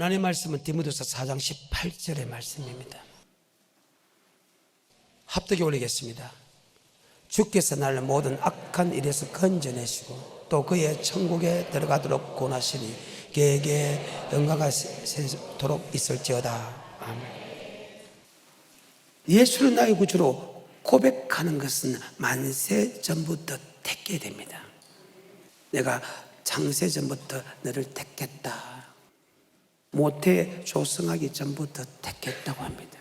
하나님의 말씀은 디모데후서 4장 18절의 말씀입니다. 합독에 올리겠습니다. 주께서 나를 모든 악한 일에서 건져내시고 또 그의 천국에 들어가도록 권하시니 그에게 영광가 세도록 있을지어다. 아멘. 예수를 나의 구주로 고백하는 것은 만세 전부터 택게 됩니다. 내가 창세 전부터 너를 택했다. 모태 조성하기 전부터 택했다고 합니다.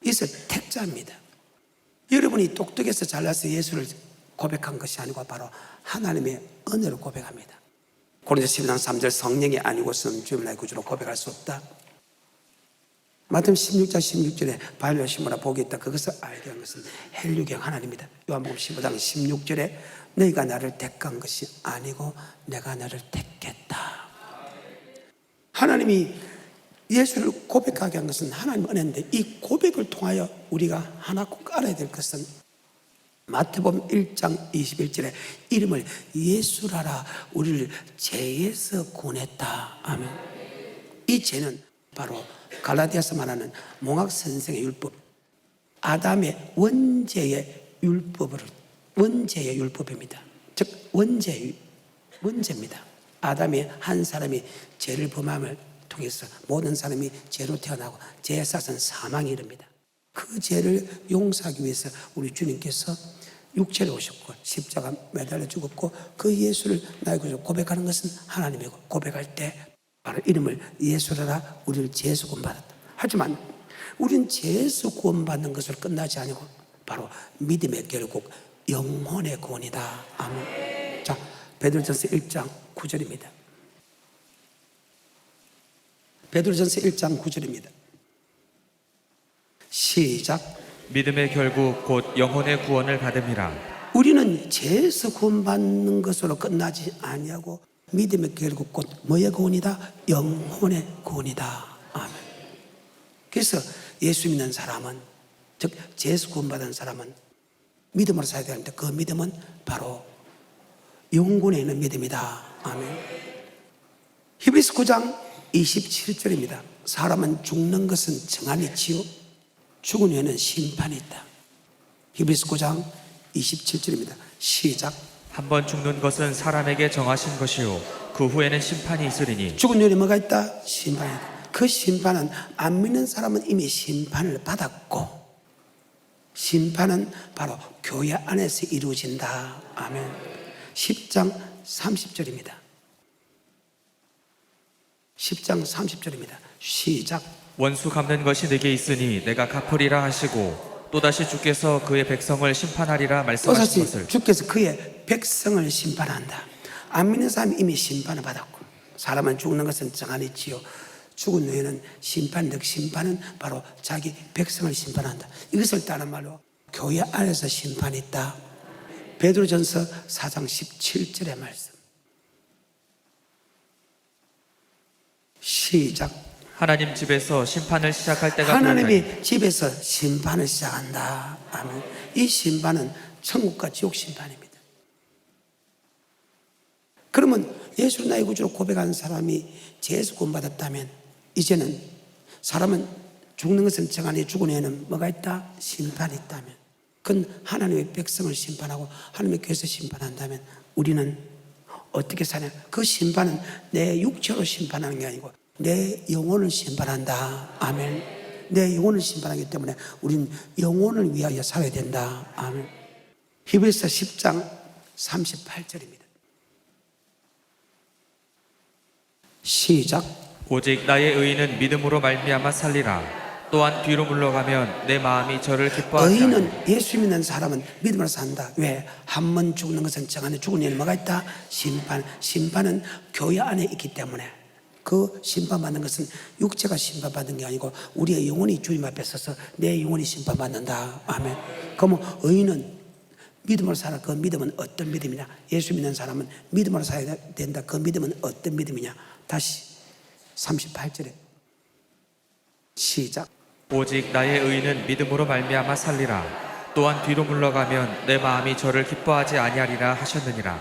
이것은 택자입니다. 여러분이 똑똑해서 잘나서 예수를 고백한 것이 아니고 바로 하나님의 은혜로 고백합니다. 고린도서 12장 3절 성령이 아니고서는 주님을 나의 구주로 고백할 수 없다. 마태복음 16장 16절에 바울의 심으나 복이 있다. 그것을 알게 한 것은 헬류경 하나님이다. 요한복음 15장 16절에 너희가 나를 택한 것이 아니고 내가 너를 택했다. 하나님이 예수를 고백하게 한 것은 하나님 은혜인데 이 고백을 통하여 우리가 하나 꼭 알아야 될 것은 마태복음 1장 21절에 이름을 예수라라 우리를 죄에서 구원했다. 아멘. 이 죄는 바로 갈라디아서 말하는 몽학 선생의 율법, 아담의 원죄의 율법입니다. 즉 원죄입니다. 아담의 한 사람이 죄를 범함을 통해서 모든 사람이 죄로 태어나고 죄의 싹은 사망에 이릅니다. 그 죄를 용서하기 위해서 우리 주님께서 육체로 오셨고 십자가 매달려 죽었고 그 예수를 나의 구주로 고백하는 것은 하나님이고 고백할 때 바로 이름을 예수라라 우리를 죄에서 구원받았다. 하지만 우리는 죄에서 구원받는 것을 끝나지 아니고 바로 믿음의 결국 영혼의 구원이다. 아멘. 자, 베드로전서 1장 9절입니다. 베드로전서 1장 9절입니다. 시작. 믿음의 결국 곧 영혼의 구원을 받음이라. 우리는 죄에서 구원받는 것으로 끝나지 아니하고 믿음의 결국 곧 뭐의 구원이다? 영혼의 구원이다. 아멘. 그래서 예수 믿는 사람은 즉 죄에서 구원받은 사람은 믿음으로 살아야 되는데 그 믿음은 바로 영혼에 있는 믿음이다. 아멘. 히브리서 9장 27절입니다. 사람은 죽는 것은 정한이지요 죽은 후에는 심판이 있다. 히브리서 9장 27절입니다. 시작. 한번 죽는 것은 사람에게 정하신 것이요 그 후에는 심판이 있으리니. 죽은 후에는 뭐가 있다? 심판이 있다. 그 심판은 안 믿는 사람은 이미 심판을 받았고 심판은 바로 교회 안에서 이루어진다. 아멘. 10장 30절입니다. 10장 30절입니다. 시작. 원수 갚는 것이 내게 있으니 내가 갚으리라 하시고 또다시 주께서 그의 백성을 심판하리라 말씀하신 것을. 주께서 그의 백성을 심판한다. 안 믿는 사람이 이미 심판을 받았고 사람은 죽는 것은 정한이지요 죽은 후에는 심판은 바로 자기 백성을 심판한다. 이것을 따른 말로 교회 안에서 심판이 있다. 베드로전서 4장 17절의 말씀. 시작. 하나님 집에서 심판을 시작할 때가 하나님이 집에서 심판을 시작한다. 아멘. 이 심판은 천국과 지옥 심판입니다. 그러면 예수를 나의 구주로 고백하는 사람이 죄에서 구원받았다면 이제는 사람은 죽는 것은 정한이 죽은 후에는 뭐가 있다? 심판이 있다면 그건 하나님의 백성을 심판하고 하나님의 교회에서 심판한다면 우리는 어떻게 사냐? 그 심판은 내 육체로 심판하는 게 아니고 내 영혼을 심판한다. 아멘. 내 영혼을 심판하기 때문에 우리는 영혼을 위하여 살아야 된다. 아멘. 히브리서 10장 38절입니다. 시작. 오직 나의 의인은 믿음으로 말미암아 살리라. 또한 뒤로 물러가면 내 마음이 저를 기뻐하지 않고. 의인은 예수 믿는 사람은 믿음으로 산다. 왜? 한 번 죽는 것은 정한에 죽은 일은 뭐가 있다? 심판은 교회 안에 있기 때문에 그 심판받는 것은 육체가 심판받는 게 아니고 우리의 영혼이 주님 앞에 서서 내 영혼이 심판받는다. 아멘. 그러면 의인은 믿음으로 살아. 그 믿음은 어떤 믿음이냐? 예수 믿는 사람은 믿음으로 살아야 된다. 그 믿음은 어떤 믿음이냐? 다시 38절에 시작. 오직 나의 의인은 믿음으로 말미암아 살리라. 또한 뒤로 물러가면 내 마음이 저를 기뻐하지 아니하리라 하셨느니라.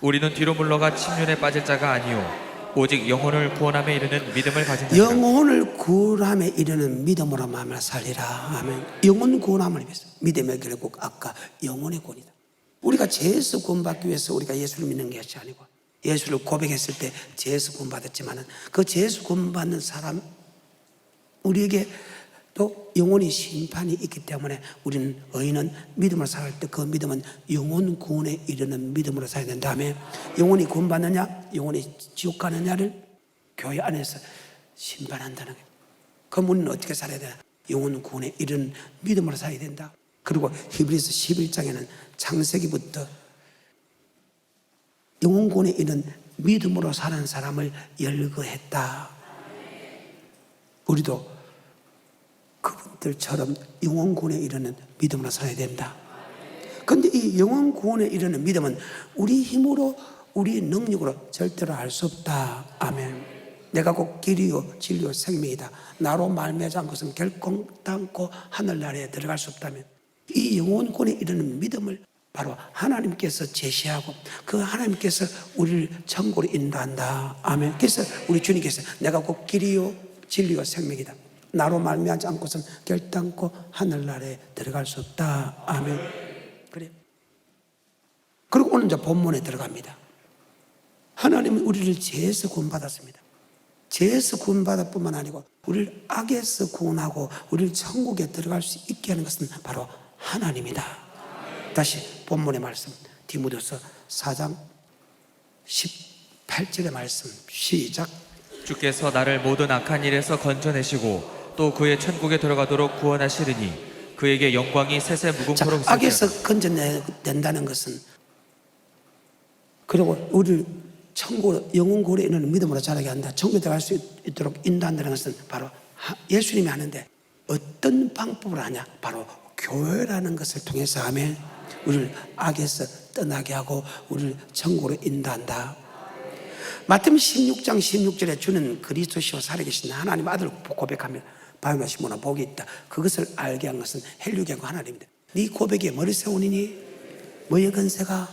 우리는 뒤로 물러가 침륜에 빠질 자가 아니요 오직 영혼을 구원함에 이르는 믿음을 가진 자라. 영혼을 구원함에 이르는 믿음으로 마음을 살리라. 아멘. 영혼 구원함을 위해서. 믿음의 결국 아까 영혼의 구원이다. 우리가 죄에서 구원받기 위해서 우리가 예수를 믿는 것이 아니고, 예수를 고백했을 때 죄에서 구원받았지만은 그 죄에서 구원받는 사람, 우리에게 또 영혼의 심판이 있기 때문에 우리는 의인은 믿음으로 살아갈 때 그 믿음은 영혼 구원에 이르는 믿음으로 살아야 된다며, 영혼이 구원받느냐 영혼이 지옥 가느냐를 교회 안에서 심판한다는 거예요. 그럼 우리는 어떻게 살아야 되나? 영혼 구원에 이르는 믿음으로 살아야 된다. 그리고 히브리서 11장에는 창세기부터 영혼 구원에 이르는 믿음으로 사는 사람을 열거했다. 우리도 그분들처럼 영혼 구원에 이르는 믿음으로 살아야 된다. 그런데 이 영혼 구원에 이르는 믿음은 우리 힘으로, 우리 능력으로 절대로 할 수 없다. 아멘. 내가 곧 길이요 진리요 생명이다. 나로 말미암지 않은 것은 결코 않고 하늘나라에 들어갈 수 없다면, 이 영혼 구원에 이르는 믿음을 바로 하나님께서 제시하고 그 하나님께서 우리를 천국으로 인도한다. 아멘. 그래서 우리 주님께서 내가 곧 길이요 진리요 생명이다. 나로 말미암지 않고선 결단코 하늘나라에 들어갈 수 없다. 아멘. 그래요. 그리고 오늘 이제 본문에 들어갑니다. 하나님은 우리를 죄에서 구원받았습니다. 죄에서 구원받을 뿐만 아니고 우리를 악에서 구원하고 우리를 천국에 들어갈 수 있게 하는 것은 바로 하나님이다. 다시 본문의 말씀, 디모데후서 4장 18절의 말씀 시작. 주께서 나를 모든 악한 일에서 건져내시고 또 그의 천국에 들어가도록 구원하시리니 그에게 영광이 세세 무궁토록 있을지어다. 악에서 건져낸다는 것은, 그리고 우리를 천국으로 영혼 구원에 이르는 믿음으로 자라게 한다. 천국에 들어갈 수 있도록 인도한다는 것은 바로 예수님이 하는데, 어떤 방법으로 하냐? 바로 교회라는 것을 통해서 하면 우리를 악에서 떠나게 하고 우리를 천국으로 인도한다. 마태복음 16장 16절에 주는 그리스도시요 살아계신 하나님 아들 고백하며 바요나 시모나 복이 있다. 그것을 알게 한 것은 헬류계고 하나님이다. 네 고백에 머리 세우니니 뭐의 건세가?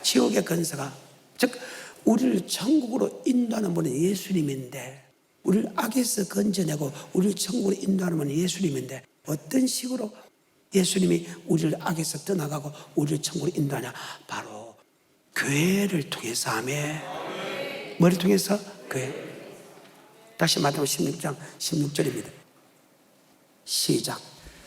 지옥의 건세가. 즉 우리를 천국으로 인도하는 분은 예수님인데, 우리를 악에서 건져내고 우리를 천국으로 인도하는 분은 예수님인데, 어떤 식으로 예수님이 우리를 악에서 떠나가고 우리를 천국으로 인도하냐? 바로 교회를 통해서 하며. 뭐를 통해서? 교회. 다시 마태복음 16장 16절입니다. 시작.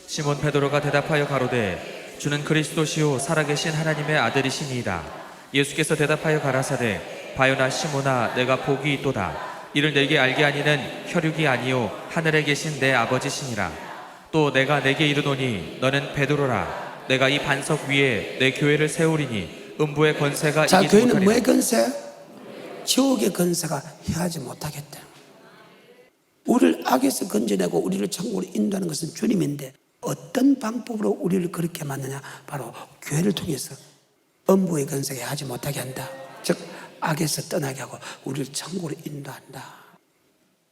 시몬 베드로가 대답하여 가로되 주는 그리스도시요 살아계신 하나님의 아들이시니이다. 예수께서 대답하여 가라사대 바요나 시몬아 내가 복이 있도다. 이를 내게 알게 하니는 혈육이 아니요 하늘에 계신 내 아버지시니라. 또 내가 내게 이르노니 너는 베드로라. 내가 이 반석 위에 내 교회를 세우리니 음부의 건세가 자, 이기지 교회는 못하리라. 뭐의 건세? 지옥의 건세가 해하지 못하겠다. 우리를 악에서 건져내고 우리를 천국으로 인도하는 것은 주님인데, 어떤 방법으로 우리를 그렇게 만드냐? 바로 교회를 통해서 음부의 건세가 하지 못하게 한다. 즉 악에서 떠나게 하고 우리를 천국으로 인도한다.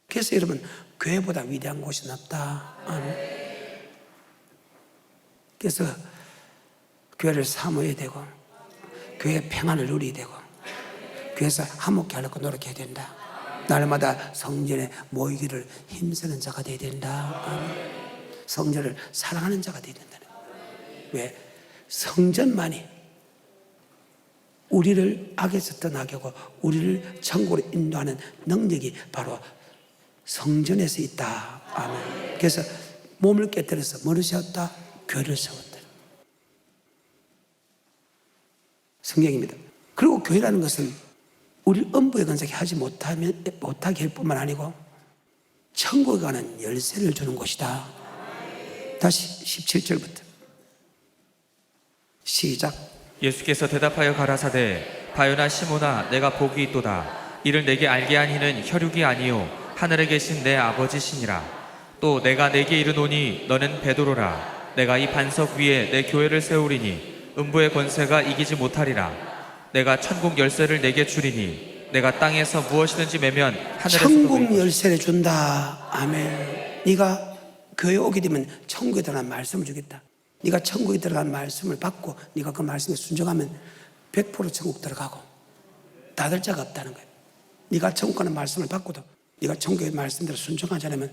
그래서 여러분, 교회보다 위대한 곳이 없다. 그래서 교회를 사모해야 되고 교회의 평안을 누려야 되고 교회에서 화목케 하려고 노력해야 된다. 날마다 성전에 모이기를 힘쓰는 자가 되어야 된다. 성전을 사랑하는 자가 되어야 된다. 왜? 성전만이 우리를 악에서 떠나게 하고 우리를 천국으로 인도하는 능력이 바로 성전에서 있다. 아멘. 그래서 몸을 깨뜨려서 뭐를 세웠다? 교회를 세웠다. 성경입니다. 그리고 교회라는 것은 우리 음부의 건세게 하지 못하게 할 뿐만 아니고 천국에 가는 열쇠를 주는 곳이다. 다시 17절부터 시작. 예수께서 대답하여 가라사대 바요나 시몬아 내가 복이 있도다. 이를 내게 알게 하니는 혈육이 아니요 하늘에 계신 내 아버지시니라. 또 내가 내게 이르노니 너는 베드로라. 내가 이 반석 위에 내 교회를 세우리니 음부의 권세가 이기지 못하리라. 내가 천국 열쇠를 내게 주리니 내가 땅에서 무엇이든지 매면 하늘에서도 천국 열쇠를 준다. 아멘. 네가 교회 오게 되면 천국에 들어간 말씀을 주겠다. 네가 천국에 들어간 말씀을 받고 네가 그 말씀에 순종하면 100% 천국 들어가고 닫을 자가 없다는 거예요. 네가 천국 가는 말씀을 받고도 네가 천국의 말씀대로 순종하지 않으면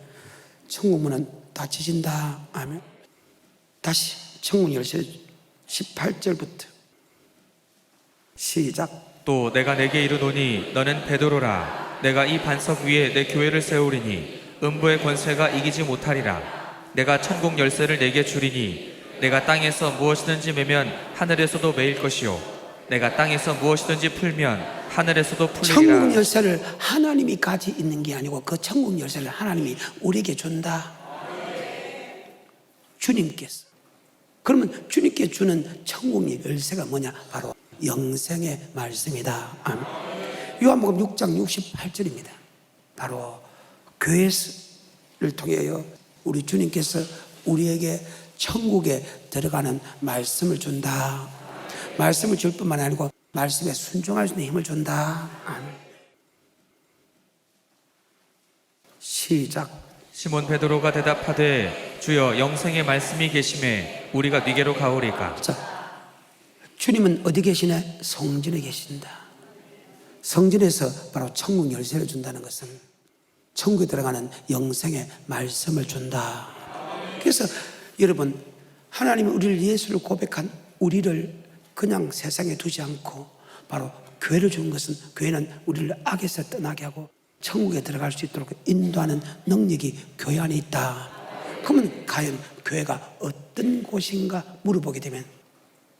천국 문은 닫히신다. 아멘. 다시 천국 열쇠 18절부터 시작. 또 내가 내게 이르노니 너는 베드로라. 내가 이 반석 위에 내 교회를 세우리니 음부의 권세가 이기지 못하리라. 내가 천국 열쇠를 내게 주리니 내가 땅에서 무엇이든지 매면 하늘에서도 매일 것이요 내가 땅에서 무엇이든지 풀면 하늘에서도 풀리리라. 천국 열쇠를 하나님이 가지 있는 게 아니고 그 천국 열쇠를 하나님이 우리에게 준다. 주님께서. 그러면 주님께 주는 천국 열쇠가 뭐냐? 바로 영생의 말씀이다. 아멘. 요한복음 6장 68절입니다. 바로 교회를 통하여 우리 주님께서 우리에게 천국에 들어가는 말씀을 준다. 말씀을 줄 뿐만 아니고 말씀에 순종할 수 있는 힘을 준다. 아멘. 시작. 시몬 베드로가 대답하되 주여 영생의 말씀이 계심에 우리가 네게로 가오리까. 자, 주님은 어디 계시네? 성전에 계신다. 성전에서 바로 천국 열쇠를 준다는 것은 천국에 들어가는 영생의 말씀을 준다. 그래서 여러분, 하나님은 우리를 예수를 고백한 우리를 그냥 세상에 두지 않고 바로 교회를 주는 것은 교회는 우리를 악에서 떠나게 하고 천국에 들어갈 수 있도록 인도하는 능력이 교회 안에 있다. 그러면 과연 교회가 어떤 곳인가 물어보게 되면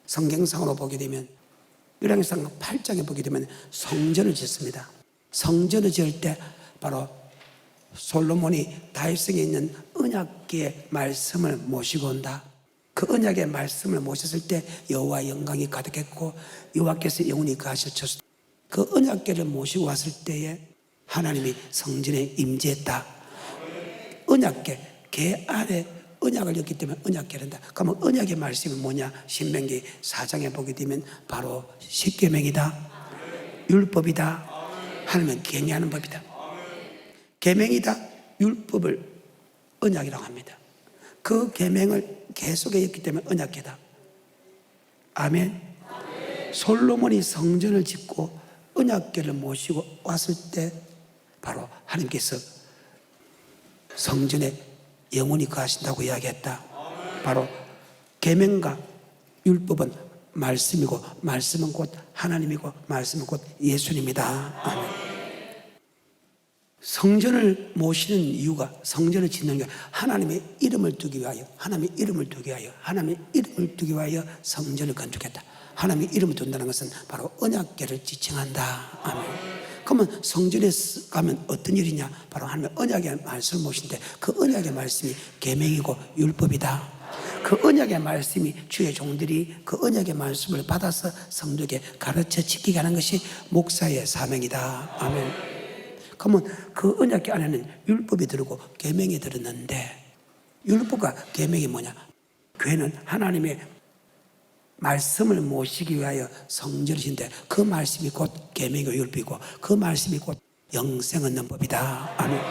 성경상으로 보게 되면 열왕기상 8장에 보게 되면 성전을 짓습니다. 성전을 지을 때 바로 솔로몬이 다윗성에 있는 언약궤의 말씀을 모시고 온다. 그 언약의 말씀을 모셨을 때 여호와의 영광이 가득했고 여호와께서 영원히 거하셨으니 그 언약궤를 모시고 왔을 때에 하나님이 성전에 임재했다. 언약궤, 궤 아래 언약을 였기 때문에 언약궤란다. 그러면 언약의 말씀이 뭐냐? 신명기 4장에 보게 되면 바로 십계명이다. 율법이다. 하나님은 계명하는 법이다. 계명이다. 율법을 언약이라고 합니다. 그 계명을 계속해 였기 때문에 언약궤다. 아멘. 솔로몬이 성전을 짓고 언약궤를 모시고 왔을 때 바로 하나님께서 성전에 영원히 거하신다고 이야기했다. 바로 계명과 율법은 말씀이고 말씀은 곧 하나님이고 말씀은 곧 예수님이다. 아멘. 성전을 모시는 이유가 성전을 짓는 게 하나님의 이름을 두기 위하여 하나님의 이름을 두기 위하여 하나님의 이름을 두기 위하여 성전을 건축했다. 하나님의 이름을 둔다는 것은 바로 언약궤를 지칭한다. 아멘. 그러면 성전에 가면 어떤 일이냐? 바로 하나님의 언약의 말씀을 모신데 그 언약의 말씀이 계명이고 율법이다. 그 언약의 말씀이 주의 종들이 그 언약의 말씀을 받아서 성도에게 가르쳐 지키게 하는 것이 목사의 사명이다. 아멘. 그러면 그 언약궤 안에는 율법이 들고 계명이 들었는데 율법과 계명이 뭐냐? 교회는 하나님의 말씀을 모시기 위하여 성전이신데 그 말씀이 곧 계명이고 율법이고 그 말씀이 곧 영생 얻는 법이다. 아멘.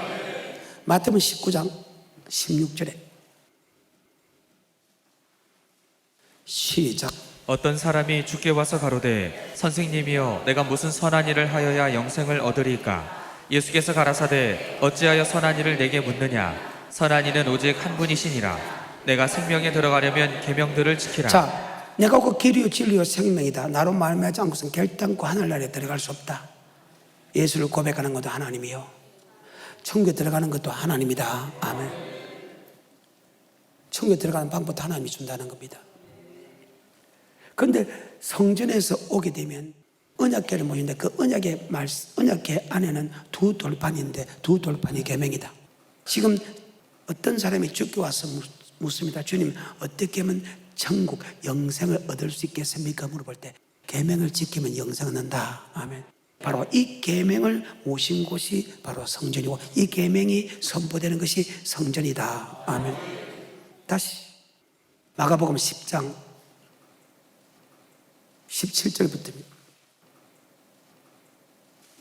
마태복음 19장 16절에 시작. 어떤 사람이 주께 와서 가로되 선생님이여 내가 무슨 선한 일을 하여야 영생을 얻으리까. 예수께서 가라사대 어찌하여 선한 일을 내게 묻느냐. 선한 이는 오직 한 분이시니라. 내가 생명에 들어가려면 계명들을 지키라. 자, 내가 그 길이요 진리요 생명이다. 나로 말미암지 않고서는 결단코 하늘나라에 들어갈 수 없다. 예수를 고백하는 것도 하나님이요 천국에 들어가는 것도 하나님이다. 아멘. 천국에 들어가는 방법도 하나님이 준다는 겁니다. 그런데 성전에서 오게 되면 언약궤를 모시는데 그 언약궤 안에는 두 돌판인데 두 돌판이 계명이다. 지금 어떤 사람이 죽게 와서 묻습니다. 주님, 어떻게 하면 천국 영생을 얻을 수 있겠습니까? 물어볼 때 계명을 지키면 영생을 얻는다. 아멘. 바로 이 계명을 모신 곳이 바로 성전이고 이 계명이 선포되는 것이 성전이다. 아멘. 다시 마가복음 10장 17절부터입니다.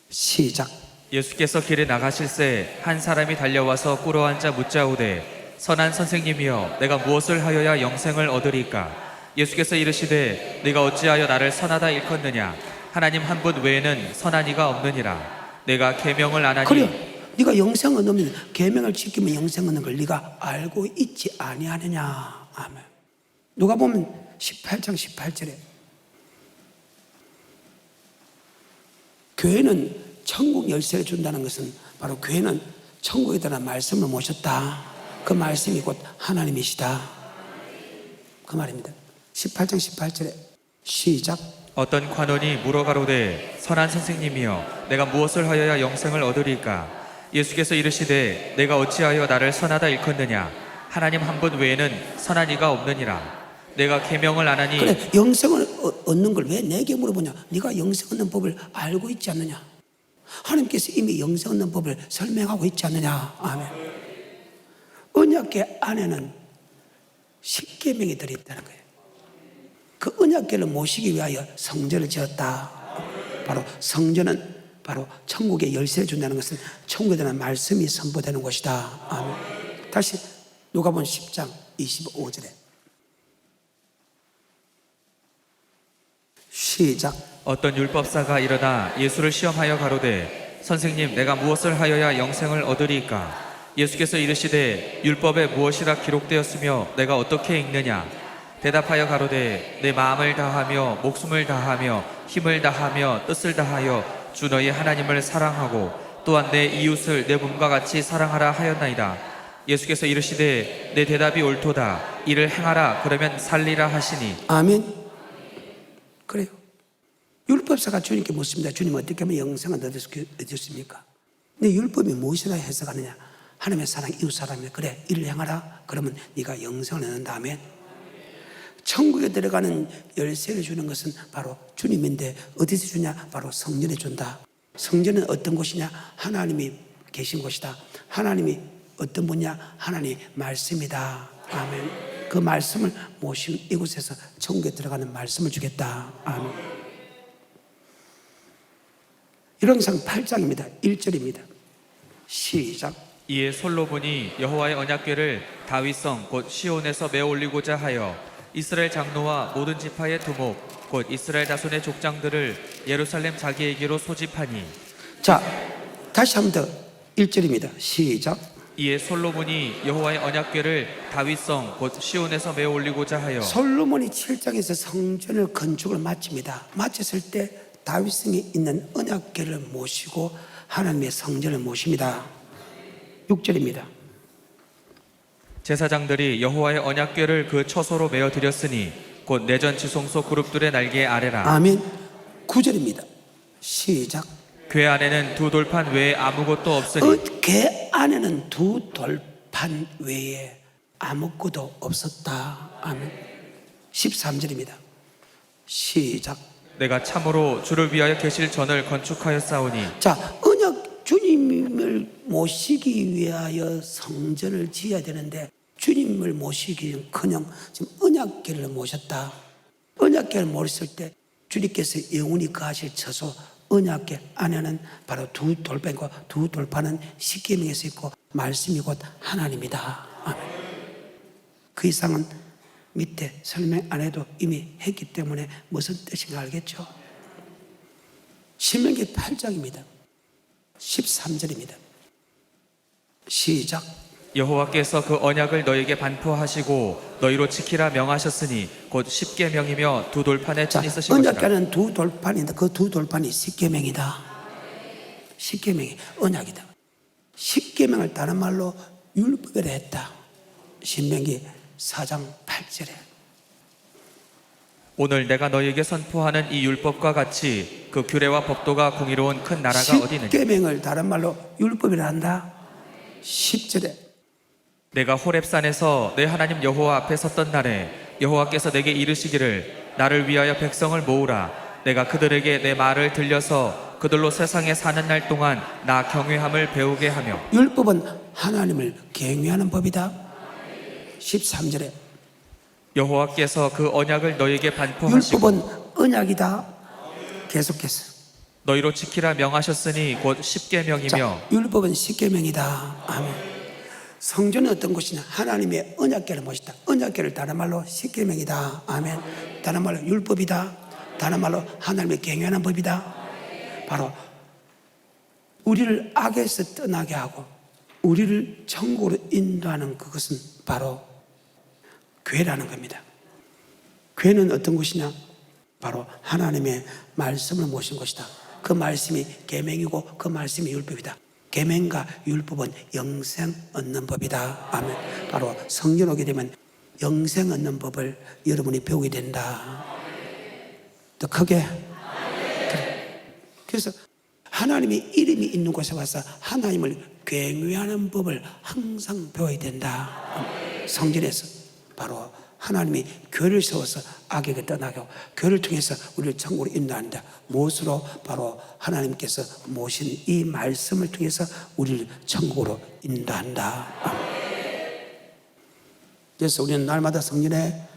시작. 예수께서 길에 나가실새 한 사람이 달려와서 꿇어앉아 묻자오되 선한 선생님이여 내가 무엇을 하여야 영생을 얻으리까. 예수께서 이르시되 네가 어찌하여 나를 선하다 일컫느냐. 하나님 한 분 외에는 선한 이가 없느니라. 내가 계명을 안 하니 그래, 네가 영생을 얻으면 계명을 지키면 영생 얻는 걸 네가 알고 있지 아니하느냐. 아멘. 누가 보면 18장 18절에 교회는 천국 열쇠를 준다는 것은 바로 교회는 천국에 대한 말씀을 모셨다. 그 말씀이 곧 하나님이시다. 그 말입니다. 18장 18절에 시작. 어떤 관원이 물어가로되 선한 선생님이여 내가 무엇을 하여야 영생을 얻으리까? 예수께서 이르시되 내가 어찌하여 나를 선하다 일컫느냐? 하나님 한 분 외에는 선한 이가 없느니라. 내가 계명을 안 하니 그래, 영생을 얻는 걸 왜 내게 물어보냐? 네가 영생 얻는 법을 알고 있지 않느냐? 하나님께서 이미 영생 얻는 법을 설명하고 있지 않느냐? 아멘. 언약궤 안에는 십계명이 들어있다는 거예요. 그 언약궤를 모시기 위하여 성전을 지었다. 바로 성전은 바로 천국의 열쇠를 준다는 것은 천국에 대한 말씀이 선포되는 곳이다. 아멘. 다시 누가복음 10장 25절에 시작. 어떤 율법사가 일어나 예수를 시험하여 가로되 선생님 내가 무엇을 하여야 영생을 얻으리까? 예수께서 이르시되 율법에 무엇이라 기록되었으며 내가 어떻게 읽느냐? 대답하여 가로되 내 마음을 다하며 목숨을 다하며 힘을 다하며 뜻을 다하여 주 너희 하나님을 사랑하고 또한 내 이웃을 내 몸과 같이 사랑하라 하였나이다. 예수께서 이르시되 내 대답이 옳도다. 이를 행하라 그러면 살리라 하시니. 아멘. 그래요. 율법사가 주님께 묻습니다. 주님 어떻게 하면 영생을 얻으십니까? 네 율법이 무엇이라 해석하느냐? 하나님의 사랑, 이웃 사랑이면 그래 이를 행하라. 그러면 네가 영생을 얻는다. 아멘. 천국에 들어가는 열쇠를 주는 것은 바로 주님인데 어디서 주냐? 바로 성전에 준다. 성전은 어떤 곳이냐? 하나님이 계신 곳이다. 하나님이 어떤 분이냐? 하나님 말씀이다. 아멘. 그 말씀을 모신 이곳에서 천국에 들어가는 말씀을 주겠다. 아멘. 열왕기상 8장입니다. 1절입니다. 시작. 이에 솔로몬이 여호와의 언약궤를 다윗성 곧 시온에서 메어 올리고자 하여 이스라엘 장로와 모든 지파의 두목 곧 이스라엘 자손의 족장들을 예루살렘 자기에게로 소집하니. 자, 다시 한 번 더 1절입니다. 시작. 이에 솔로몬이 여호와의 언약궤를 다윗성 곧 시온에서 메어 올리고자 하여 솔로몬이 7장에서 성전을 건축을 마칩니다. 마쳤을 때 다윗성에 있는 언약궤를 모시고 하나님의 성전을 모십니다. 6절입니다. 제사장들이 여호와의 언약궤를 그 처소로 메어 드렸으니 곧 내전 지성소 그룹들의 날개 아래라. 아멘. 9절입니다. 시작. 궤 안에는 두 돌판 외에 아무것도 없으니. 궤 안에는 두 돌판 외에 아무것도 없었다. 아멘. 13절입니다. 시작. 내가 참으로 주를 위하여 계실 전을 건축하여 싸우니. 자, 언약 주님을 모시기 위하여 성전을 지어야 되는데 주님을 모시기는커녕 지금 언약궤를 모셨다. 언약궤를 모셨을 때 주님께서 영원히 거하실 처소 언약궤 안에는 바로 두 돌판과 두 돌판은 십계명에서 있고 말씀이 곧 하나님이다. 아멘. 그 이상은 밑에 설명 안 해도 이미 했기 때문에 무슨 뜻인가 알겠죠? 신명기 8장입니다. 13절입니다. 시작. 여호와께서 그 언약을 너에게 반포하시고 너희로 지키라 명하셨으니 곧 십계명이며 두 돌판에 친히 쓰신 것이라. 언약궤는 두 돌판인데 그 두 돌판이 십계명이다. 십계명이 언약이다. 십계명을 다른 말로 율법이라 했다. 신명기 4장 8절에 오늘 내가 너희에게 선포하는 이 율법과 같이 그 규례와 법도가 공의로운 큰 나라가 어디 있느냐. 십계명을 다른 말로 율법이라 한다. 10절에 내가 호렙산에서 내 하나님 여호와 앞에 섰던 날에 여호와께서 내게 이르시기를 나를 위하여 백성을 모으라. 내가 그들에게 내 말을 들려서 그들로 세상에 사는 날 동안 나 경외함을 배우게 하며. 율법은 하나님을 경외하는 법이다. 13절에 여호와께서 그 언약을 너희에게 반포하시고 율법은 언약이다. 계속해서 너희로 지키라 명하셨으니 곧 십계명이며. 자, 율법은 십계명이다. 아멘. 성전은 어떤 곳이냐? 하나님의 언약궤를 모시다. 언약궤를 다른 말로 십계명이다. 아멘. 다른 말로 율법이다. 다른 말로 하나님의 경외하는 법이다. 바로 우리를 악에서 떠나게 하고 우리를 천국으로 인도하는 그것은 바로 교회라는 겁니다. 교회는 어떤 곳이냐? 바로 하나님의 말씀을 모신 곳이다. 그 말씀이 계명이고 그 말씀이 율법이다. 계명과 율법은 영생 얻는 법이다. 아멘. 바로 성전 오게 되면 영생 얻는 법을 여러분이 배우게 된다. 더 크게. 그래서 하나님의 이름이 있는 곳에 와서 하나님을 경외하는 법을 항상 배워야 된다. 성전에서 바로 하나님이 교회를 세워서 악에게 떠나게 하고 교회를 통해서 우리를 천국으로 인도한다. 무엇으로? 바로 하나님께서 모신 이 말씀을 통해서 우리를 천국으로 인도한다. 그래서 우리는 날마다 성전에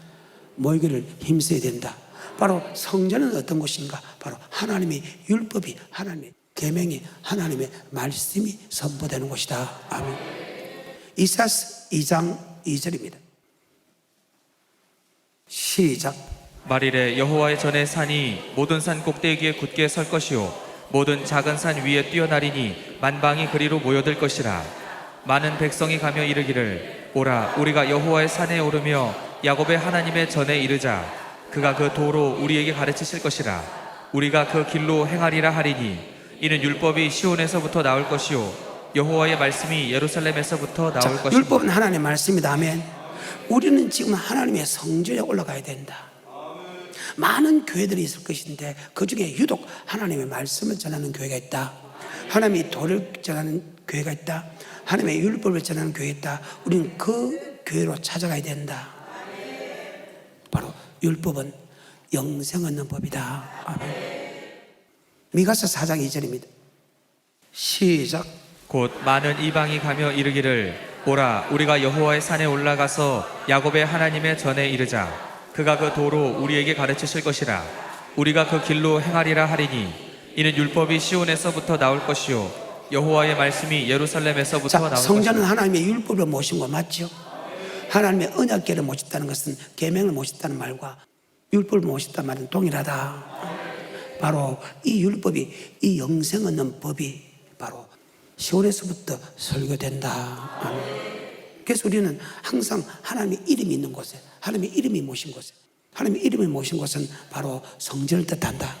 모이기를 힘써야 된다. 바로 성전은 어떤 곳인가? 바로 하나님의 율법이, 하나님의 계명이, 하나님의 말씀이 선포되는 곳이다. 아멘. 이사야서 2장 2절입니다. 시작. 말일에 여호와의 전에 산이 모든 산 꼭대기에 굳게 설 것이요 모든 작은 산 위에 뛰어나리니 만방이 그리로 모여들 것이라. 많은 백성이 가며 이르기를 오라 우리가 여호와의 산에 오르며 야곱의 하나님의 전에 이르자. 그가 그 도로 우리에게 가르치실 것이라. 우리가 그 길로 행하리라 하리니 이는 율법이 시온에서부터 나올 것이요 여호와의 말씀이 예루살렘에서부터 나올 것이라. 율법은 하나님의 말씀이다. 아멘. 우리는 지금 하나님의 성전에 올라가야 된다. 많은 교회들이 있을 것인데 그 중에 유독 하나님의 말씀을 전하는 교회가 있다. 하나님의 도를 전하는 교회가 있다. 하나님의 율법을 전하는 교회가 있다. 우리는 그 교회로 찾아가야 된다. 바로 율법은 영생 얻는 법이다. 아멘. 미가서 4장 2절입니다. 시작. 곧 많은 이방이 가며 이르기를 오라 우리가 여호와의 산에 올라가서 야곱의 하나님의 전에 이르자. 그가 그 도로 우리에게 가르치실 것이라. 우리가 그 길로 행하리라 하리니 이는 율법이 시온에서부터 나올 것이요 여호와의 말씀이 예루살렘에서부터 나올 것이라. 성전은 하나님의 율법을 모신 거 맞죠? 하나님의 언약궤를 모셨다는 것은 계명을 모셨다는 말과 율법을 모셨다는 말은 동일하다. 바로 이 율법이, 이 영생 얻는 법이 바로 시온에서부터 설교된다. 그래서 우리는 항상 하나님의 이름이 있는 곳에, 하나님의 이름이 모신 곳에, 하나님의 이름이 모신 곳은 바로 성전을 뜻한다.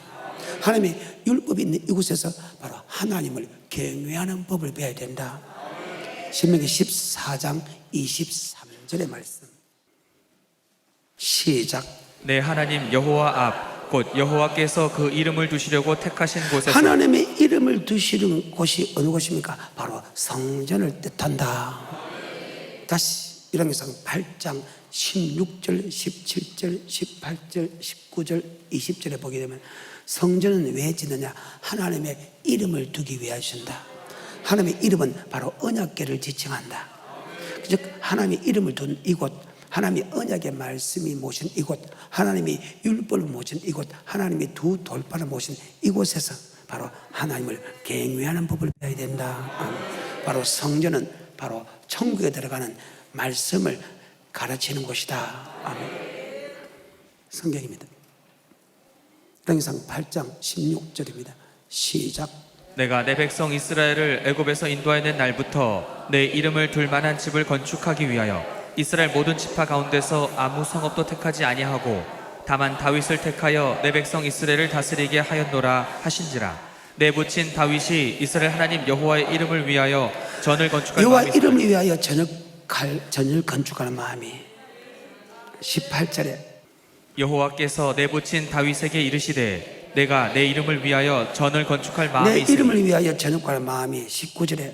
하나님의 율법이 있는 이곳에서 바로 하나님을 경외하는 법을 배워야 된다. 신명기 14장 23절의 말씀. 시작. 내 하나님 여호와 앞 곧 여호와께서 그 이름을 두시려고 택하신 곳에서. 하나님의 이름을 두시는 곳이 어느 곳입니까? 바로 성전을 뜻한다. 다시 열왕기상 8장 16절, 17절, 18절, 19절, 20절에 보게 되면 성전은 왜 짓느냐? 하나님의 이름을 두기 위하여준다. 하나님의 이름은 바로 언약궤를 지칭한다. 즉 하나님의 이름을 둔 이곳, 하나님의 언약의 말씀이 모신 이곳, 하나님이 율법을 모신 이곳, 하나님이 두 돌판을 모신 이곳에서 바로 하나님을 경외하는 법을 배워야 된다. 바로 성전은 바로 천국에 들어가는 말씀을 가르치는 곳이다. 아멘. 성경입니다. 열왕기상 8장 16절입니다. 시작. 내가 내 백성 이스라엘을 애굽에서 인도해낸 날부터 내 이름을 둘 만한 집을 건축하기 위하여 이스라엘 모든 지파 가운데서 아무 성읍도 택하지 아니하고 다만 다윗을 택하여 내 백성 이스라엘을 다스리게 하였노라 하신지라. 내 부친 다윗이 이스라엘 하나님 여호와의 이름을 위하여 전을 건축할 여호와 마음이 이름을 위하여 전을 건축하는 마음이. 18절에 여호와께서 내 부친 다윗에게 이르시되 내가 내 이름을 위하여 전을 건축할 마음이 내 있으니 이름을 위하여 전축하는 마음이. 19절에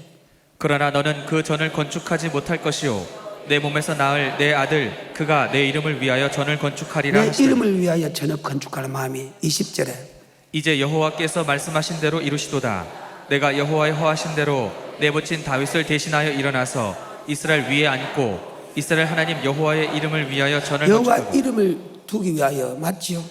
그러나 너는 그 전을 건축하지 못할 것이요 내 몸에서 낳을 내 아들 그가 내 이름을 위하여 전을 건축하리라 내 하시더니 이름을 위하여 전을 건축하는 마음이. 20절에 이제 여호와께서 말씀하신 대로 이루시도다. 내가 여호와의 허하신 대로 내 부친 다윗을 대신하여 일어나서 이스라엘 위에 앉고 이스라엘 하나님 여호와의 이름을 위하여 전을 여호와 건축하고. 이름을 두기 위하여. 맞지요?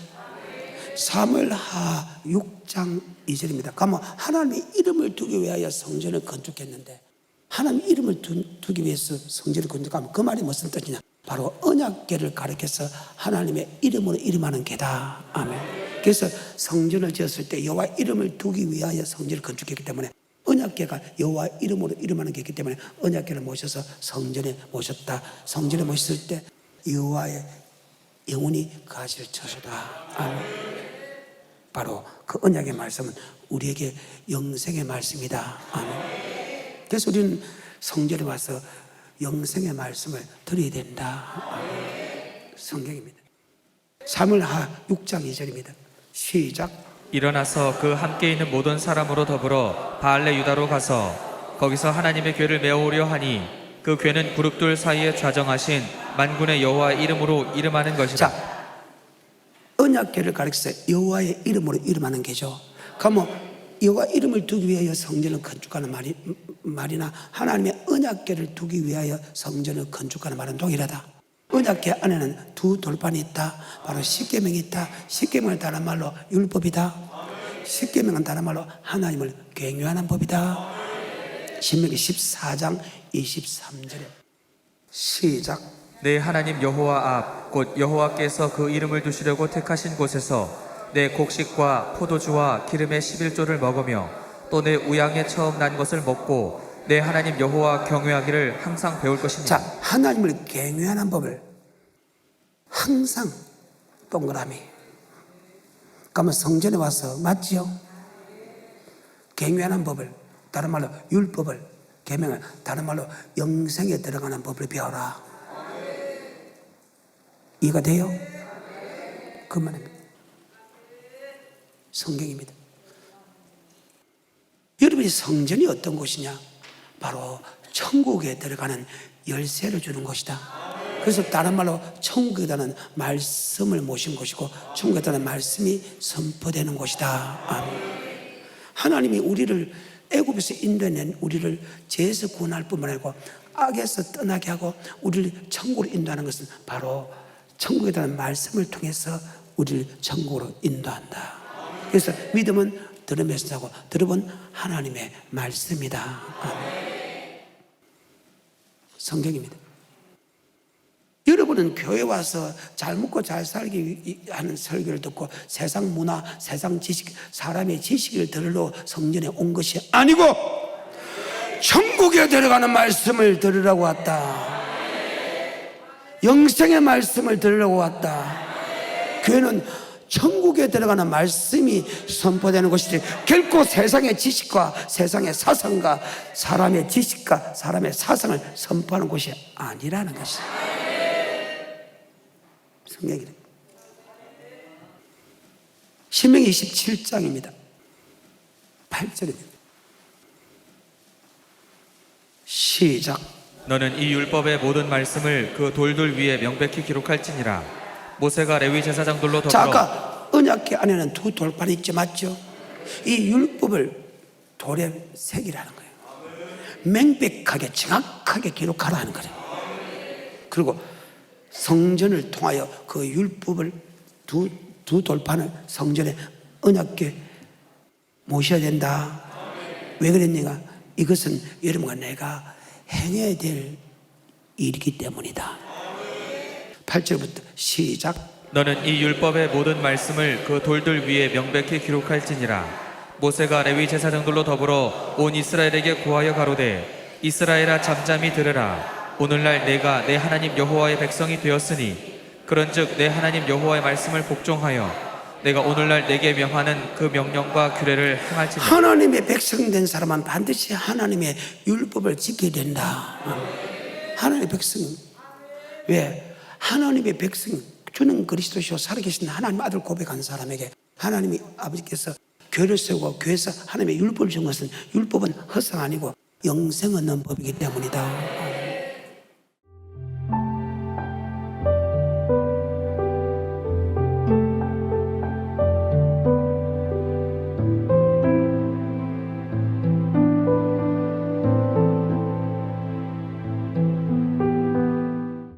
사무엘하 6장 2절입니다. 가면 하나님의 이름을 두기 위하여 성전을 건축했는데 하나님 이름을 두기 위해서 성전을 건축하면 그 말이 무슨 뜻이냐? 바로 언약궤를 가리켜서 하나님의 이름으로 이름하는 궤다. 아멘. 그래서 성전을 지었을 때 여호와 이름을 두기 위하여 성전을 건축했기 때문에 언약궤가 여호와 이름으로 이름하는 게 있기 때문에 언약궤를 모셔서 성전에 모셨다. 성전에 모셨을 때 여호와의 영혼이 가실 처소다. 아멘. 바로 그 언약의 말씀은 우리에게 영생의 말씀이다. 아멘. 그래서 우리는 성전에 와서 영생의 말씀을 들어야 된다. 아멘. 성경입니다. 사무엘하 6장 2절입니다. 시작. 일어나서 그 함께 있는 모든 사람으로 더불어 바알레 유다로 가서 거기서 하나님의 궤를 메어오려 하니 그 궤는 그룹들 사이에 좌정하신 만군의 여호와의 이름으로 이름하는 것이다. 자, 언약궤를 가리켜서 여호와의 이름으로 이름하는 게죠. 그러면 여호와 이름을 두기 위하여 성전을 건축하는 말이나 하나님의 언약궤를 두기 위하여 성전을 건축하는 말은 동일하다. 언약궤 안에는 두 돌판이 있다. 바로 십계명이 있다. 십계명을 다른 말로 율법이다. 십계명은 다른 말로 하나님을 경외하는 법이다. 신명기 14장 23절에 시작. 내 하나님 여호와 앞 곧 여호와께서 그 이름을 두시려고 택하신 곳에서 내 곡식과 포도주와 기름의 11조를 먹으며 또 내 우양에 처음 난 것을 먹고 내 하나님 여호와 경외하기를 항상 배울 것이니. 자, 하나님을 경외하는 법을 항상 동그라미. 그러면 성전에 와서 맞지요? 경외하는 법을, 다른 말로 율법을, 계명을 다른 말로 영생에 들어가는 법을 배워라. 이해가 돼요? 그 말입니다. 성경입니다. 여러분이 성전이 어떤 곳이냐? 바로 천국에 들어가는 열쇠를 주는 곳이다. 그래서 다른 말로 천국에다는 말씀을 모신 곳이고 천국에다는 말씀이 선포되는 곳이다. 아멘. 하나님이 우리를 애굽에서 인도해낸 우리를 죄에서 구원할 뿐만 아니고 악에서 떠나게 하고 우리를 천국으로 인도하는 것은 바로 천국에다는 말씀을 통해서 우리를 천국으로 인도한다. 그래서 믿음은 들으면서 자고 들어본 하나님의 말씀이다. 아멘. 성경입니다. 여러분은 교회 와서 잘 먹고 잘 살기 하는 설교를 듣고 세상 문화, 세상 지식, 사람의 지식을 들으러 성전에 온 것이 아니고 천국에 들어가는 말씀을 들으라고 왔다. 영생의 말씀을 들으라고 왔다. 교회는 천국에 들어가는 말씀이 선포되는 것이지 결코 세상의 지식과 세상의 사상과 사람의 지식과 사람의 사상을 선포하는 곳이 아니라는 것이다. 성경이래. 신명기 27장입니다. 8절입니다. 시작. 너는 이 율법의 모든 말씀을 그 돌들 위에 명백히 기록할지니라. 모세가 레위 제사장들로 더불어. 자, 아까 언약궤 안에는 두 돌판이 있죠, 맞죠? 이 율법을 돌에 새기라는 거예요. 명백하게 정확하게 기록하라 하는 거예요. 그리고 성전을 통하여 그 율법을 두 돌판을 성전에 언약궤 모셔야 된다. 왜 그랬는가? 이것은 여러분과 내가 행해야 될 일이기 때문이다. 8절부터 시작. 너는 이 율법의 모든 말씀을 그 돌들 위에 명백히 기록할지니라. 모세가 레위 제사장들로 더불어 온 이스라엘에게 고하여 가로되 이스라엘아 잠잠히 들으라. 오늘날 내가 내 하나님 여호와의 백성이 되었으니 그런즉 내 하나님 여호와의 말씀을 복종하여 내가 오늘날 내게 명하는 그 명령과 규례를 행할지니라. 하나님의 백성 된 사람은 반드시 하나님의 율법을 지켜야 된다. 하나님의 백성. 왜? 하나님의 백성, 주는 그리스도시요 살아계신 하나님 아들 고백한 사람에게 하나님이 아버지께서 교회를 세우고 교회에서 하나님의 율법을 준 것은 율법은 허상 아니고 영생 얻는 법이기 때문이다.